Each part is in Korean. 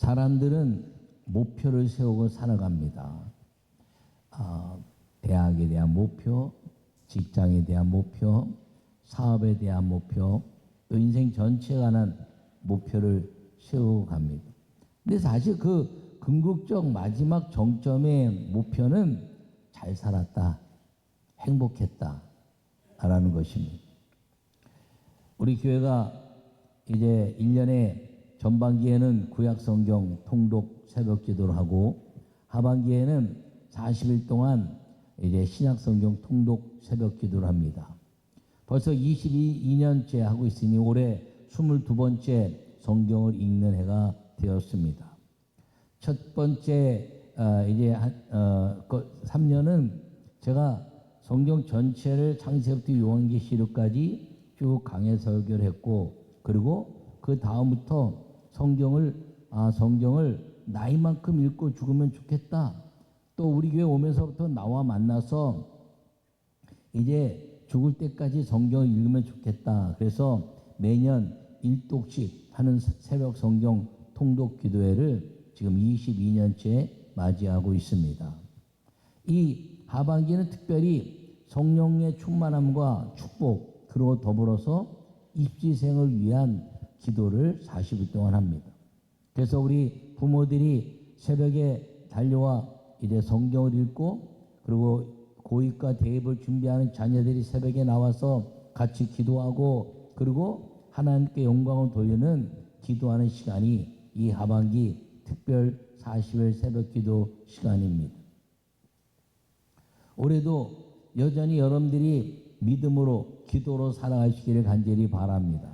사람들은 목표를 세우고 살아갑니다. 대학에 대한 목표, 직장에 대한 목표, 사업에 대한 목표, 또 인생 전체에 관한 목표를 세우고 갑니다. 근데 사실 그 궁극적 마지막 정점의 목표는 잘 살았다, 행복했다 라는 것입니다. 우리 교회가 이제 1년에 전반기에는 구약성경 통독 새벽 기도를 하고 하반기에는 40일 동안 이제 신약성경 통독 새벽 기도를 합니다. 벌써 22년째 하고 있으니 올해 22번째 성경을 읽는 해가 되었습니다. 첫 번째 이제 3년은 제가 성경 전체를 창세기부터 요한계시록까지 쭉 강해 설교를 했고, 그리고 그 다음부터 성경을 나이만큼 읽고 죽으면 좋겠다. 또 우리 교회 오면서부터 나와 만나서 이제 죽을 때까지 성경을 읽으면 좋겠다. 그래서 매년 1독씩 하는 새벽 성경 통독 기도회를 지금 22년째 맞이하고 있습니다. 이 하반기는 특별히 성령의 충만함과 축복, 그리고 더불어서 입시생을 위한 기도를 40일 동안 합니다. 그래서 우리 부모들이 새벽에 달려와 이제 성경을 읽고, 그리고 고입과 대입을 준비하는 자녀들이 새벽에 나와서 같이 기도하고, 그리고 하나님께 영광을 돌리는 기도하는 시간이 이 하반기 특별 40일 새벽 기도 시간입니다. 올해도 여전히 여러분들이 믿음으로 기도로 살아가시기를 간절히 바랍니다.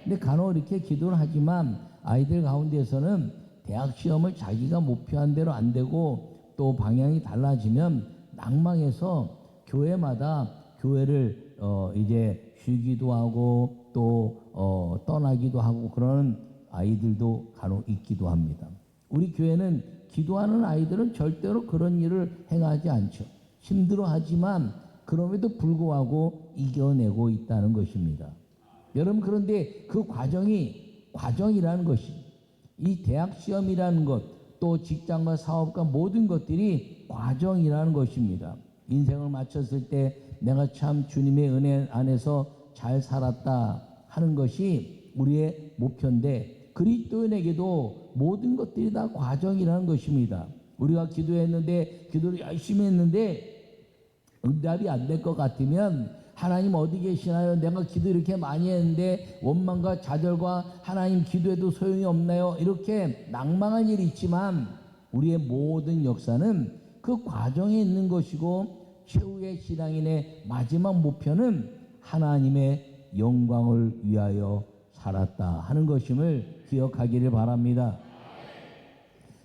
근데 간혹 이렇게 기도를 하지만 아이들 가운데서는 대학 시험을 자기가 목표한 대로 안 되고 또 방향이 달라지면 낭망해서 교회마다 교회를 이제 쉬기도 하고 또 떠나기도 하고 그러는 아이들도 간혹 있기도 합니다. 우리 교회는 기도하는 아이들은 절대로 그런 일을 행하지 않죠. 힘들어하지만 그럼에도 불구하고 이겨내고 있다는 것입니다. 여러분, 그런데 그 과정이라는 것이, 이 대학 시험이라는 것, 또 직장과 사업과 모든 것들이 과정이라는 것입니다. 인생을 마쳤을 때 내가 참 주님의 은혜 안에서 잘 살았다 하는 것이 우리의 목표인데, 그리스도인에게도 모든 것들이 다 과정이라는 것입니다. 우리가 기도를 열심히 했는데 응답이 안 될 것 같으면 하나님 어디 계시나요? 내가 기도 이렇게 많이 했는데 원망과 좌절과 하나님 기도해도 소용이 없나요? 이렇게 낭망한 일이 있지만 우리의 모든 역사는 그 과정에 있는 것이고, 최후의 신앙인의 마지막 목표는 하나님의 영광을 위하여 살았다 하는 것임을 기억하기를 바랍니다.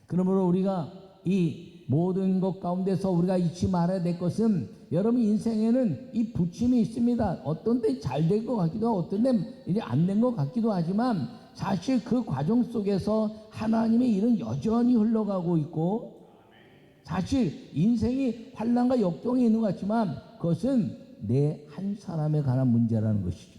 그러므로 우리가 이 모든 것 가운데서 우리가 잊지 말아야 될 것은, 여러분 인생에는 이 부침이 있습니다. 어떤 때 잘 될 것 같기도 하고 어떤 때 이제 안 된 것 같기도 하지만 사실 그 과정 속에서 하나님의 일은 여전히 흘러가고 있고, 사실 인생이 환난과 역경이 있는 것 같지만 그것은 내 한 사람에 관한 문제라는 것이죠.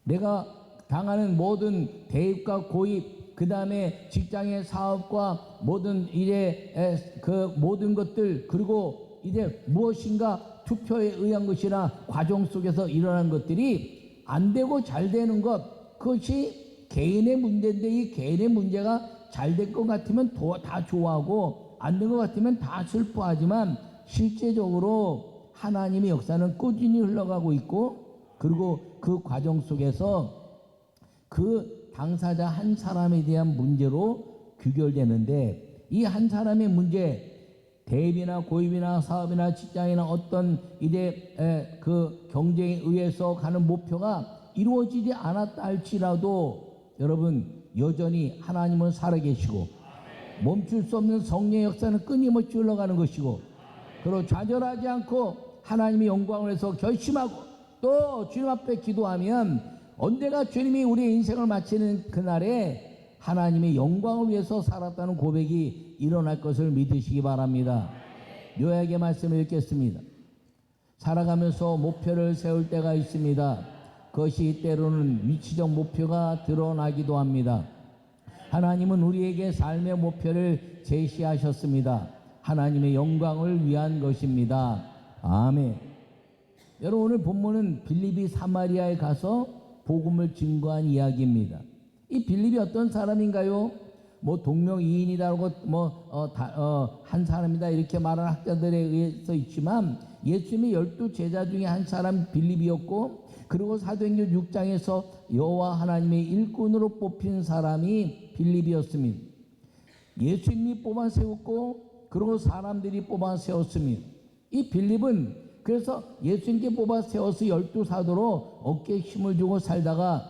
내가 당하는 모든 대입과 고입, 그 다음에 직장의 사업과 모든 이제 그 모든 것들, 그리고 이제 무엇인가 투표에 의한 것이나 과정 속에서 일어난 것들이 안 되고 잘 되는 것, 그것이 개인의 문제인데, 이 개인의 문제가 잘 될 것 같으면 다 좋아하고 안 된 것 같으면 다 슬퍼하지만 실제적으로 하나님의 역사는 꾸준히 흘러가고 있고, 그리고 그 과정 속에서 그 당사자 한 사람에 대한 문제로 귀결되는데, 이 한 사람의 문제, 대입이나 고입이나 사업이나 직장이나 어떤 이제 그 경쟁에 의해서 가는 목표가 이루어지지 않았다 할지라도 여러분 여전히 하나님은 살아계시고, 멈출 수 없는 성령의 역사는 끊임없이 흘러가는 것이고, 그리고 좌절하지 않고 하나님의 영광을 위해서 결심하고 또 주님 앞에 기도하면 언제가 주님이 우리의 인생을 마치는 그날에 하나님의 영광을 위해서 살았다는 고백이 일어날 것을 믿으시기 바랍니다. 요약의 말씀을 읽겠습니다. 살아가면서 목표를 세울 때가 있습니다. 그것이 때로는 위치적 목표가 드러나기도 합니다. 하나님은 우리에게 삶의 목표를 제시하셨습니다. 하나님의 영광을 위한 것입니다. 아멘. 여러분, 오늘 본문은 빌립이 사마리아에 가서 복음을 증거한 이야기입니다. 이 빌립이 어떤 사람인가요? 뭐 동명이인이라고 한 사람이다 이렇게 말하는 학자들에 의해서 있지만 예수님의 12제자 중에 한 사람 빌립이었고, 그리고 사도행전 6장에서 여호와 하나님의 일꾼으로 뽑힌 사람이 빌립이었습니다. 예수님이 뽑아 세웠고, 그리고 사람들이 뽑아 세웠습니다. 이 빌립은 그래서 예수님께 뽑아 세워서 12사도로 어깨에 힘을 주고 살다가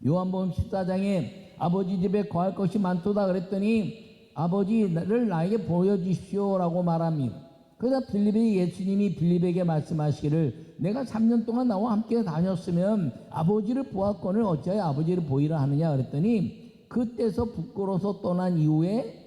요한복음 14장에 아버지 집에 거할 것이 많도다 그랬더니 아버지를 나에게 보여주십시오라고 말합니다. 그러자 빌립이 예수님이 빌립에게 말씀하시기를 내가 3년 동안 나와 함께 다녔으면 아버지를 보았거늘 어찌하여 아버지를 보이라 하느냐 그랬더니 그때서 부끄러워서 떠난 이후에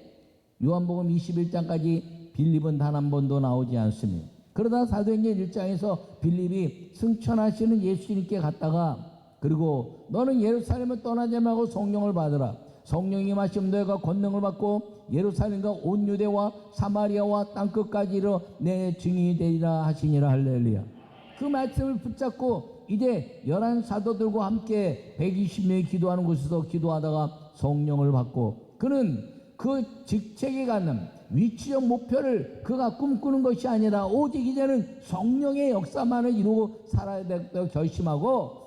요한복음 21장까지 빌립은 단 한 번도 나오지 않습니다. 그러다 사도행전 1장에서 빌립이 승천하시는 예수님께 갔다가 그리고 너는 예루살렘을 떠나지 말고 성령을 받으라. 성령이 임하시면 너희가 권능을 받고 예루살렘과 온 유대와 사마리아와 땅끝까지 이르러 내 증인이 되리라 하시니라. 할렐루야. 그 말씀을 붙잡고 이제 11사도들과 함께 120명이 기도하는 곳에서 기도하다가 성령을 받고 그는 그 직책에 갖는 위치적 목표를 그가 꿈꾸는 것이 아니라 오직 이제는 성령의 역사만을 이루고 살아야 된다고 결심하고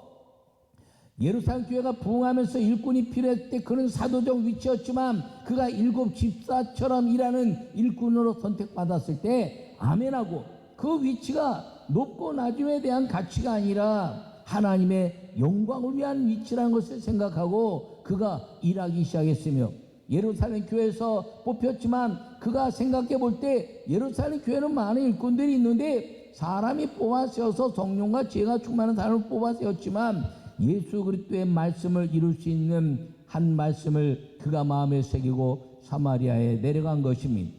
예루살렘 교회가 부흥하면서 일꾼이 필요할 때 그는 사도적 위치였지만 그가 7 집사처럼 일하는 일꾼으로 선택받았을 때 아멘하고 그 위치가 높고 낮음에 대한 가치가 아니라 하나님의 영광을 위한 위치라는 것을 생각하고 그가 일하기 시작했으며 예루살렘 교회에서 뽑혔지만 그가 생각해 볼 때 예루살렘 교회는 많은 일꾼들이 있는데 사람이 뽑아 세워서 성령과 지혜가 충만한 사람을 뽑아 세웠지만 예수 그리스도의 말씀을 이룰 수 있는 한 말씀을 그가 마음에 새기고 사마리아에 내려간 것입니다.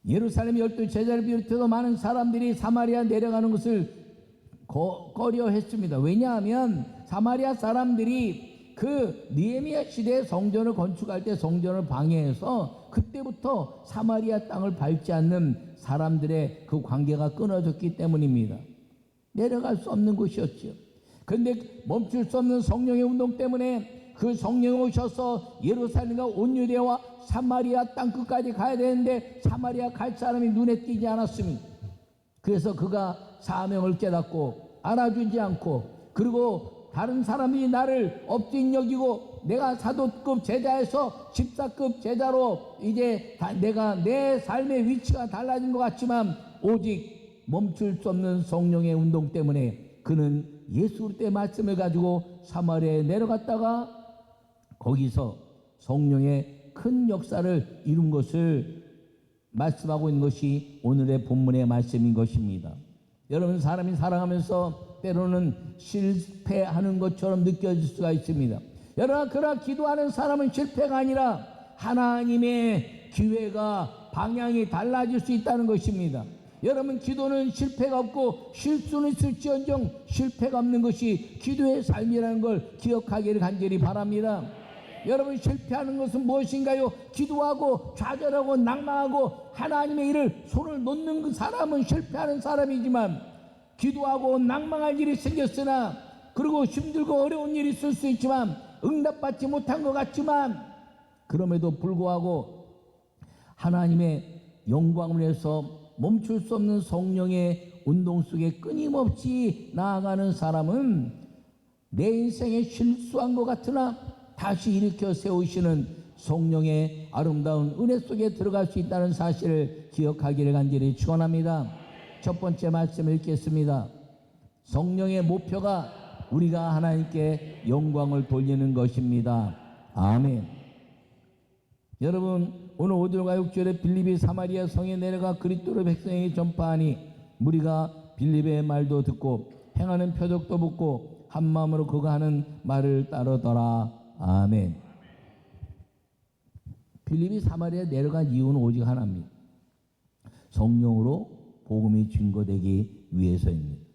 예루살렘 12제자를 비롯해서 많은 사람들이 사마리아 내려가는 것을 꺼려했습니다. 왜냐하면 사마리아 사람들이 그 느헤미야 시대에 성전을 건축할 때 성전을 방해해서 그때부터 사마리아 땅을 밟지 않는 사람들의 그 관계가 끊어졌기 때문입니다. 내려갈 수 없는 곳이었죠. 그런데 멈출 수 없는 성령의 운동 때문에 그 성령이 오셔서 예루살렘과 온 유대와 사마리아 땅끝까지 가야 되는데 사마리아 갈 사람이 눈에 띄지 않았습니다. 그래서 그가 사명을 깨닫고 알아주지 않고 그리고 다른 사람이 나를 업진 여기고 내가 사도급 제자에서 집사급 제자로 이제 내가 내 삶의 위치가 달라진 것 같지만 오직 멈출 수 없는 성령의 운동 때문에 그는 예수 그리스도의 말씀을 가지고 사마리아에 내려갔다가 거기서 성령의 큰 역사를 이룬 것을 말씀하고 있는 것이 오늘의 본문의 말씀인 것입니다. 여러분, 사람이 살아가면서 때로는 실패하는 것처럼 느껴질 수가 있습니다. 여러분, 그러나 기도하는 사람은 실패가 아니라 하나님의 기회가 방향이 달라질 수 있다는 것입니다. 여러분, 기도는 실패가 없고 실수는 있을지언정 실패가 없는 것이 기도의 삶이라는 걸 기억하기를 간절히 바랍니다. 여러분, 실패하는 것은 무엇인가요? 기도하고 좌절하고 낭망하고 하나님의 일을 손을 놓는 그 사람은 실패하는 사람이지만 기도하고 낭망할 일이 생겼으나 그리고 힘들고 어려운 일이 있을 수 있지만 응답받지 못한 것 같지만 그럼에도 불구하고 하나님의 영광을 위해서 멈출 수 없는 성령의 운동 속에 끊임없이 나아가는 사람은 내 인생에 실수한 것 같으나 다시 일으켜 세우시는 성령의 아름다운 은혜 속에 들어갈 수 있다는 사실을 기억하기를 간절히 축원합니다. 첫 번째 말씀을 읽겠습니다. 성령의 목표가 우리가 하나님께 영광을 돌리는 것입니다. 아멘. 여러분, 오늘 5절과 6절에 빌립이 사마리아 성에 내려가 그리스도의 백성에게 전파하니 무리가 빌립의 말도 듣고 행하는 표적도 붙고 한 마음으로 그가 하는 말을 따르더라. 아멘. 빌립이 사마리아에 내려간 이유는 오직 하나입니다. 성령으로 복음이 증거되기 위해서입니다.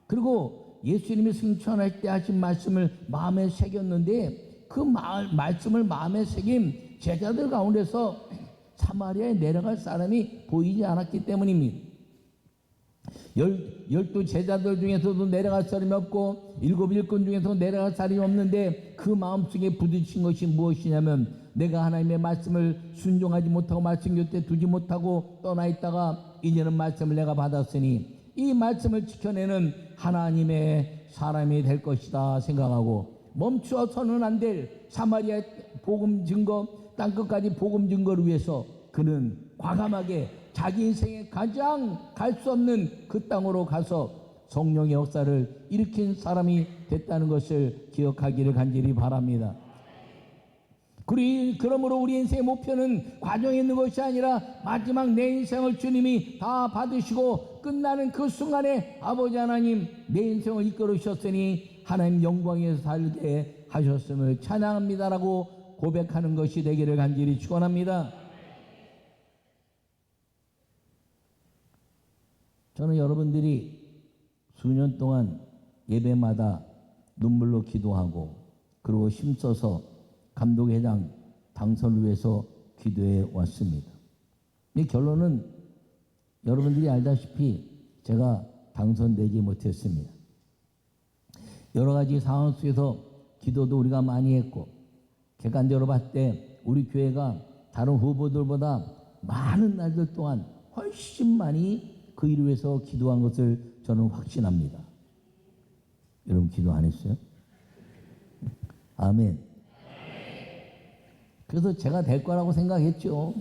그리고 예수님이 승천할 때 하신 말씀을 마음에 새겼는데 그 말씀을 마음에 새긴 제자들 가운데서 사마리아에 내려갈 사람이 보이지 않았기 때문입니다. 12 제자들 중에서도 내려갈 사람이 없고 7 일꾼 중에서 내려갈 사람이 없는데 그 마음속에 부딪힌 것이 무엇이냐면 내가 하나님의 말씀을 순종하지 못하고 말씀 곁에 두지 못하고 떠나 있다가 이제는 말씀을 내가 받았으니 이 말씀을 지켜내는 하나님의 사람이 될 것이다 생각하고 멈추어서는 안 될 사마리아 복음 증거 땅끝까지 복음 증거를 위해서 그는 과감하게 자기 인생에 가장 갈 수 없는 그 땅으로 가서 성령의 역사를 일으킨 사람이 됐다는 것을 기억하기를 간절히 바랍니다. 그러므로 우리 인생의 목표는 과정에 있는 것이 아니라 마지막 내 인생을 주님이 다 받으시고 끝나는 그 순간에 아버지 하나님 내 인생을 이끌으셨으니 하나님 영광에서 살게 하셨음을 찬양합니다라고 고백하는 것이 되기를 간절히 축원합니다. 저는 여러분들이 수년 동안 예배마다 눈물로 기도하고 그리고 힘써서 감독회장 당선을 위해서 기도해 왔습니다. 이 결론은 여러분들이 알다시피 제가 당선되지 못했습니다. 여러 가지 상황 속에서 기도도 우리가 많이 했고 객관적으로 봤을 때 우리 교회가 다른 후보들보다 많은 날들 동안 훨씬 많이 그 일을 위해서 기도한 것을 저는 확신합니다. 여러분 기도 안 했어요? 아멘. 그래서 제가 될 거라고 생각했죠.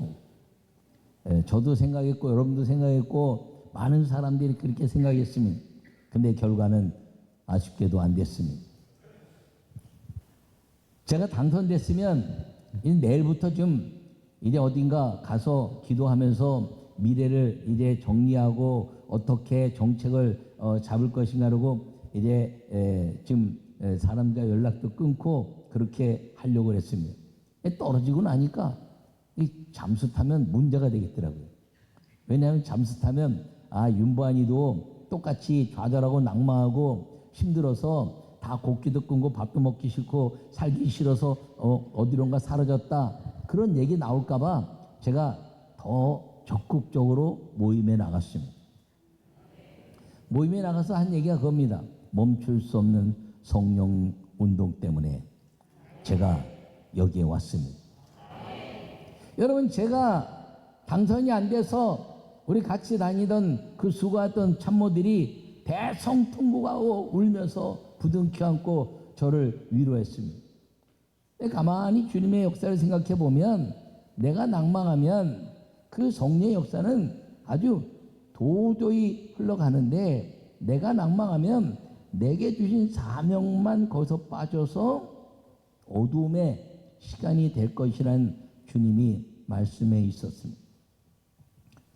저도 생각했고 여러분도 생각했고 많은 사람들이 그렇게 생각했습니다. 근데 결과는 아쉽게도 안 됐습니다. 제가 당선됐으면 이제 내일부터 좀 이제 어딘가 가서 기도하면서 미래를 이제 정리하고 어떻게 정책을 잡을 것인가 하고 이제 지금 사람과 연락도 끊고 그렇게 하려고 했습니다. 떨어지고 나니까 이 잠수 타면 문제가 되겠더라고요. 왜냐하면 잠수 타면 윤보안이도 똑같이 좌절하고 낙망하고 힘들어서 다 곡기도 끊고 밥도 먹기 싫고 살기 싫어서 어디론가 사라졌다 그런 얘기 나올까봐 제가 더 적극적으로 모임에 나갔습니다. 모임에 나가서 한 얘기가 그겁니다. 멈출 수 없는 성령 운동 때문에 제가 여기에 왔습니다. 여러분 제가 당선이 안 돼서 우리 같이 다니던 그 수고했던 참모들이 대성통곡하고 울면서 부둥켜 안고 저를 위로했습니다. 가만히 주님의 역사를 생각해 보면 내가 낭망하면 그 성령의 역사는 아주 도저히 흘러가는데 내가 낭망하면 내게 주신 사명만 거기서 빠져서 어두움의 시간이 될 것이란 주님이 말씀해 있었습니다.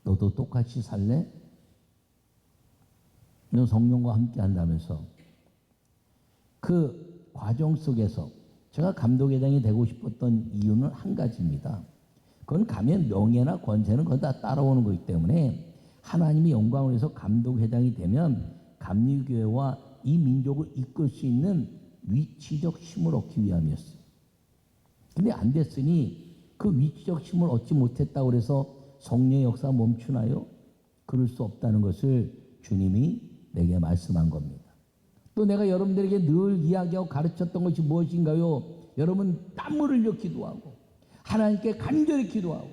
너도 똑같이 살래? 너 성령과 함께 한다면서 그 과정 속에서 제가 감독회장이 되고 싶었던 이유는 한 가지입니다. 그건 가면 명예나 권세는 그건 다 따라오는 거기 때문에 하나님이 영광을 위해서 감독회장이 되면 감리교회와 이 민족을 이끌 수 있는 위치적 힘을 얻기 위함이었어요. 근데 안 됐으니 그 위치적 힘을 얻지 못했다고 해서 성령의 역사가 멈추나요? 그럴 수 없다는 것을 주님이 내게 말씀한 겁니다. 또 내가 여러분들에게 늘 이야기하고 가르쳤던 것이 무엇인가요? 여러분 땀을 흘려 기도하고 하나님께 간절히 기도하고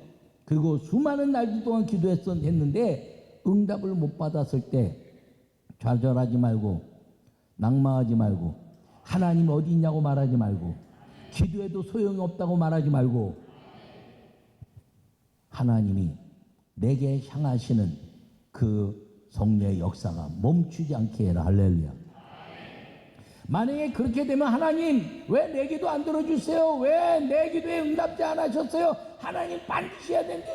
그리고 수많은 날들 동안 기도했는데 응답을 못 받았을 때 좌절하지 말고 낙망하지 말고 하나님 어디 있냐고 말하지 말고 기도해도 소용이 없다고 말하지 말고 하나님이 내게 향하시는 그 성령의 역사가 멈추지 않게 해라. 할렐루야. 만약에 그렇게 되면 하나님 왜 내 기도 안 들어주세요? 왜 내 기도에 응답지 안 하셨어요? 하나님 반드시 해야 되는데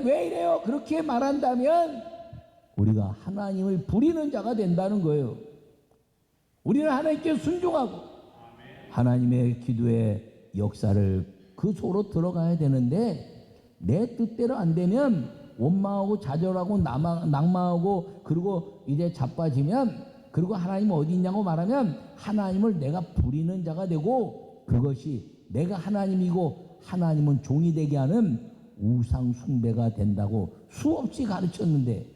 왜 이래요? 그렇게 말한다면 우리가 하나님을 부리는 자가 된다는 거예요. 우리는 하나님께 순종하고 하나님의 기도의 역사를 그 속으로 들어가야 되는데 내 뜻대로 안 되면 원망하고 좌절하고 낙망하고 그리고 이제 자빠지면 그리고 하나님 어디 있냐고 말하면 하나님을 내가 부리는 자가 되고 그것이 내가 하나님이고 하나님은 종이 되게 하는 우상 숭배가 된다고 수없이 가르쳤는데,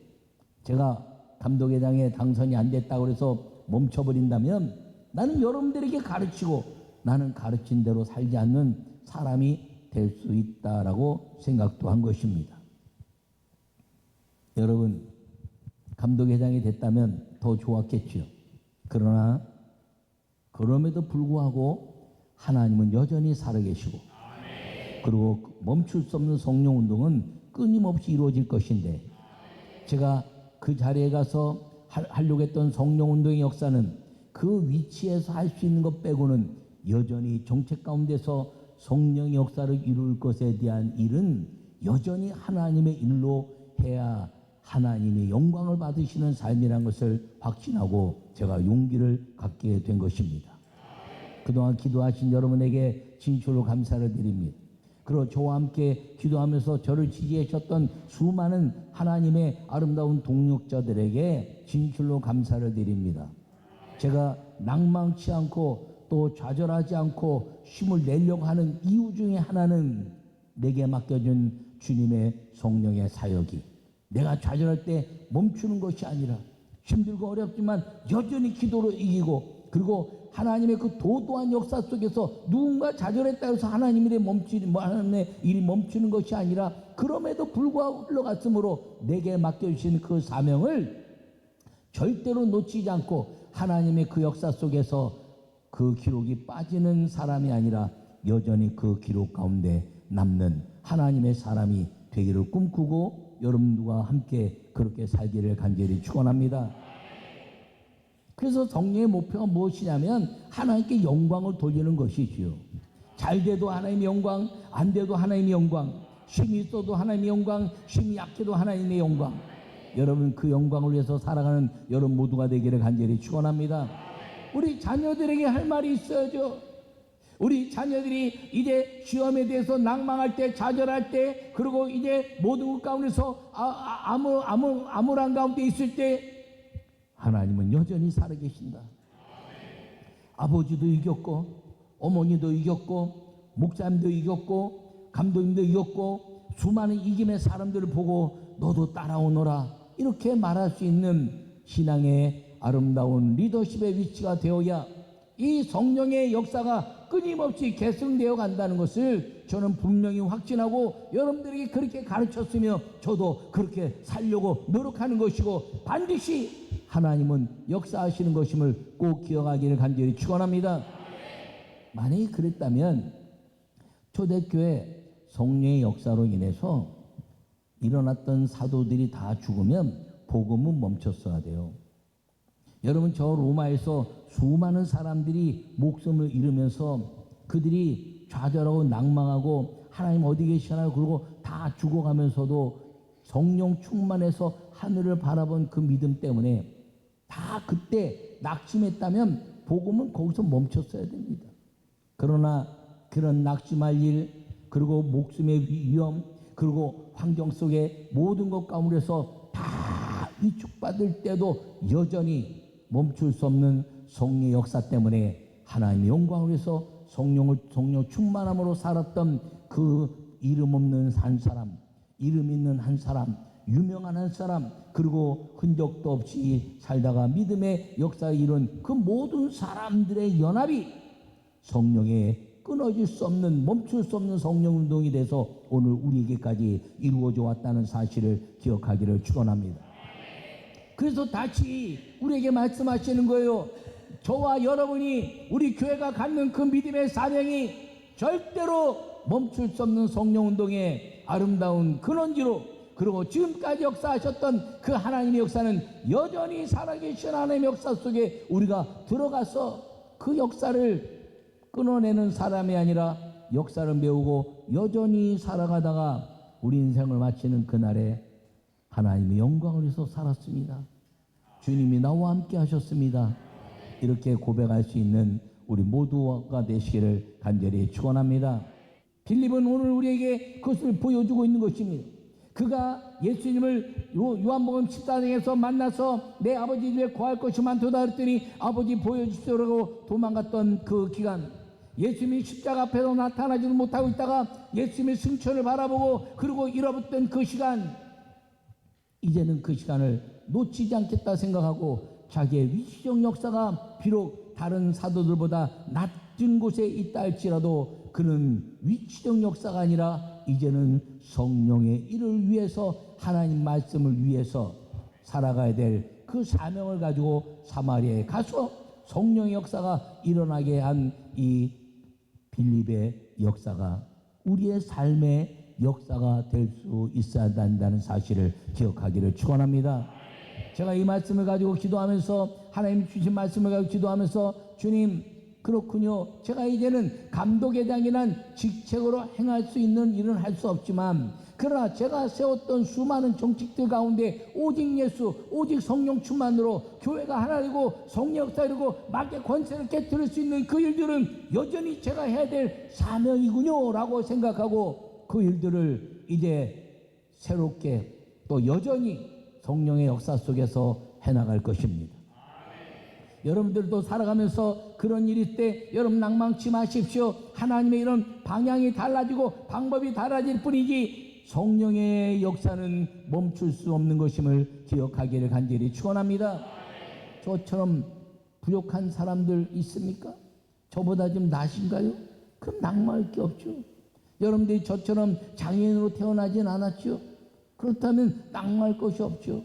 제가 감독회장에 당선이 안 됐다고 해서 멈춰버린다면 나는 여러분들에게 가르치고 나는 가르친 대로 살지 않는 사람이 될 수 있다라고 생각도 한 것입니다. 여러분, 감독회장이 됐다면 더 좋았겠죠. 그러나 그럼에도 불구하고 하나님은 여전히 살아계시고, 그리고 멈출 수 없는 성령 운동은 끊임없이 이루어질 것인데, 제가 그 자리에 가서 하려고 했던 성령 운동의 역사는 그 위치에서 할 수 있는 것 빼고는 여전히 정책 가운데서 성령의 역사를 이룰 것에 대한 일은 여전히 하나님의 일로 해야 하나님의 영광을 받으시는 삶이라는 것을 확신하고 제가 용기를 갖게 된 것입니다. 그동안 기도하신 여러분에게 진실로 감사를 드립니다. 그리고 저와 함께 기도하면서 저를 지지해 주셨던 수많은 하나님의 아름다운 동력자들에게 진실로 감사를 드립니다. 제가 낭망치 않고 또 좌절하지 않고 힘을 내려고 하는 이유 중에 하나는 내게 맡겨준 주님의 성령의 사역이, 내가 좌절할 때 멈추는 것이 아니라 힘들고 어렵지만 여전히 기도로 이기고, 그리고 하나님의 그 도도한 역사 속에서 누군가 좌절했다고 해서 하나님의 일 멈추는 것이 아니라 그럼에도 불구하고 흘러갔으므로 내게 맡겨주신 그 사명을 절대로 놓치지 않고 하나님의 그 역사 속에서 그 기록이 빠지는 사람이 아니라 여전히 그 기록 가운데 남는 하나님의 사람이 되기를 꿈꾸고 여러분과 함께 그렇게 살기를 간절히 축원합니다. 그래서 성령의 목표가 무엇이냐면 하나님께 영광을 돌리는 것이지요. 잘 돼도 하나님의 영광, 안 돼도 하나님의 영광, 힘이 있어도 하나님의 영광, 힘이 약해도 하나님의 영광. 여러분, 그 영광을 위해서 살아가는 여러분 모두가 되기를 간절히 축원합니다. 우리 자녀들에게 할 말이 있어야죠. 우리 자녀들이 이제 시험에 대해서 낭망할 때, 좌절할 때, 그리고 이제 모든 것 가운데서 암울한 가운데 있을 때 하나님은 여전히 살아계신다. 아버지도 이겼고, 어머니도 이겼고, 목사님도 이겼고, 감독님도 이겼고, 수많은 이김의 사람들을 보고 너도 따라오너라, 이렇게 말할 수 있는 신앙의 아름다운 리더십의 위치가 되어야 이 성령의 역사가 끊임없이 계승되어 간다는 것을 저는 분명히 확신하고 여러분들에게 그렇게 가르쳤으며 저도 그렇게 살려고 노력하는 것이고, 반드시 하나님은 역사하시는 것임을 꼭 기억하기를 간절히 축원합니다. 만약에 그랬다면 초대교회 성령의 역사로 인해서 일어났던 사도들이 다 죽으면 복음은 멈췄어야 돼요. 여러분, 저 로마에서 수많은 사람들이 목숨을 잃으면서 그들이 좌절하고 낭망하고 하나님 어디 계시나요? 그러고 다 죽어가면서도 성령 충만해서 하늘을 바라본 그 믿음 때문에 다 그때 낙심했다면 복음은 거기서 멈췄어야 됩니다. 그러나 그런 낙심할 일, 그리고 목숨의 위험, 그리고 환경 속에 모든 것 가운데서 다 위축받을 때도 여전히 멈출 수 없는 성령의 역사 때문에 하나님의 영광을 위해서 성령 충만함으로 살았던 그 이름 없는 한 사람, 이름 있는 한 사람, 유명한 한 사람, 그리고 흔적도 없이 살다가 믿음의 역사에 이룬 그 모든 사람들의 연합이 성령의 끊어질 수 없는, 멈출 수 없는 성령 운동이 돼서 오늘 우리에게까지 이루어져 왔다는 사실을 기억하기를 축원합니다. 그래서 다시 우리에게 말씀하시는 거예요. 저와 여러분이, 우리 교회가 갖는 그 믿음의 사명이 절대로 멈출 수 없는 성령 운동의 아름다운 근원지로, 그리고 지금까지 역사하셨던 그 하나님의 역사는 여전히 살아계신 하나님의 역사 속에 우리가 들어가서 그 역사를 끊어내는 사람이 아니라 역사를 메우고 여전히 살아가다가 우리 인생을 마치는 그날에 하나님의 영광을 위해서 살았습니다. 주님이 나와 함께 하셨습니다. 이렇게 고백할 수 있는 우리 모두가 되시기를 간절히 축원합니다. 빌립은 오늘 우리에게 그것을 보여주고 있는 것입니다. 그가 예수님을 요한복음 14장에서 만나서 내 아버지 집에 거할 것이 많도다 그랬더니 아버지 보여주시오라고 도망갔던 그 기간, 예수님이 십자가 앞에서 나타나지도 못하고 있다가 예수님의 승천을 바라보고 그리고 잃어버렸던 그 시간, 이제는 그 시간을 놓치지 않겠다 생각하고 자기의 위시적 역사가 비록 다른 사도들보다 낮은 곳에 있다 할지라도 그는 위치적 역사가 아니라 이제는 성령의 일을 위해서 하나님 말씀을 위해서 살아가야 될 그 사명을 가지고 사마리아에 가서 성령의 역사가 일어나게 한 이 빌립의 역사가 우리의 삶의 역사가 될 수 있어야 한다는 사실을 기억하기를 축원합니다. 제가 이 말씀을 가지고 기도하면서 하나님 주신 말씀을 가지고 기도하면서 주님, 그렇군요. 제가 이제는 감독회장이란 직책으로 행할 수 있는 일은 할 수 없지만 그러나 제가 세웠던 수많은 정책들 가운데 오직 예수, 오직 성령 충만으로 교회가 하나 되고 성령 역사 이루고 마귀의 권세를 깨뜨릴 수 있는 그 일들은 여전히 제가 해야 될 사명이군요 라고 생각하고 그 일들을 이제 새롭게 또 여전히 성령의 역사 속에서 해나갈 것입니다. 여러분들도 살아가면서 그런 일이 때 여러분 낭망치 마십시오. 하나님의 이런 방향이 달라지고 방법이 달라질 뿐이지 성령의 역사는 멈출 수 없는 것임을 기억하기를 간절히 축원합니다. 저처럼 부족한 사람들 있습니까? 저보다 좀 나신가요? 그럼 낙마할 게 없죠. 여러분들이 저처럼 장애인으로 태어나진 않았죠. 그렇다면 낙마할 것이 없죠.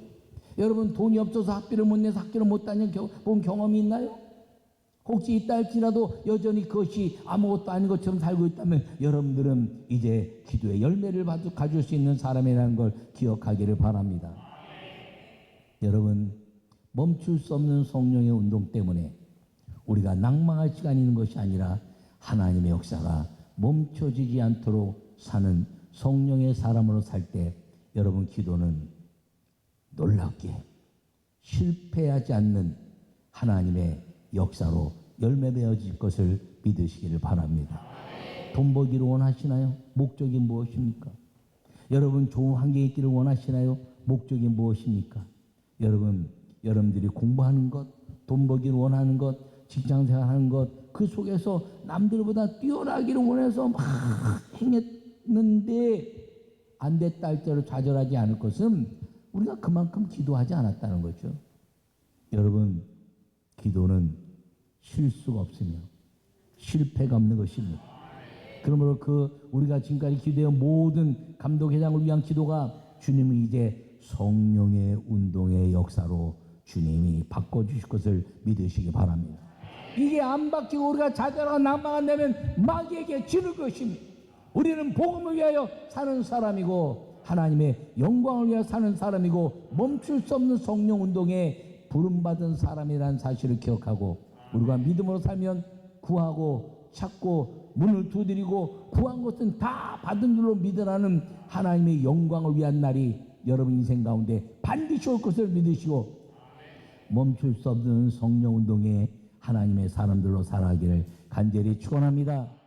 여러분 돈이 없어서 학비를 못 내서 학교를 못 다녀본 경험이 있나요? 혹시 있다 할지라도 여전히 그것이 아무것도 아닌 것처럼 살고 있다면 여러분들은 이제 기도의 열매를 가질 수 있는 사람이라는 걸 기억하기를 바랍니다. 여러분, 멈출 수 없는 성령의 운동 때문에 우리가 낭망할 시간이 있는 것이 아니라 하나님의 역사가 멈춰지지 않도록 사는 성령의 사람으로 살 때 여러분 기도는 놀랍게 실패하지 않는 하나님의 역사로 열매 맺어질 것을 믿으시기를 바랍니다. 돈 벌기를 원하시나요? 목적이 무엇입니까? 여러분 좋은 환경에 있기를 원하시나요? 목적이 무엇입니까? 여러분들이 공부하는 것, 돈 벌기를 원하는 것, 직장생활하는 것, 그 속에서 남들보다 뛰어나기를 원해서 막 행했는데 안 됐다 할지라도 좌절하지 않을 것은 우리가 그만큼 기도하지 않았다는 거죠. 여러분, 기도는 실수가 없으며 실패가 없는 것입니다. 그러므로 우리가 지금까지 기도해온 모든 감독회장을 위한 기도가 주님이 이제 성령의 운동의 역사로 주님이 바꿔주실 것을 믿으시기 바랍니다. 이게 안 바뀌고 우리가 좌절하고 낭망한다면 마귀에게 지를 것입니다. 우리는 복음을 위하여 사는 사람이고 하나님의 영광을 위하여 사는 사람이고 멈출 수 없는 성령 운동에 부름받은 사람이라는 사실을 기억하고 우리가 믿음으로 살면 구하고 찾고 문을 두드리고 구한 것은 다 받은 줄로 믿으라는 하나님의 영광을 위한 날이 여러분 인생 가운데 반드시 올 것을 믿으시고 멈출 수 없는 성령 운동에 하나님의 사람들로 살아가기를 간절히 축원합니다.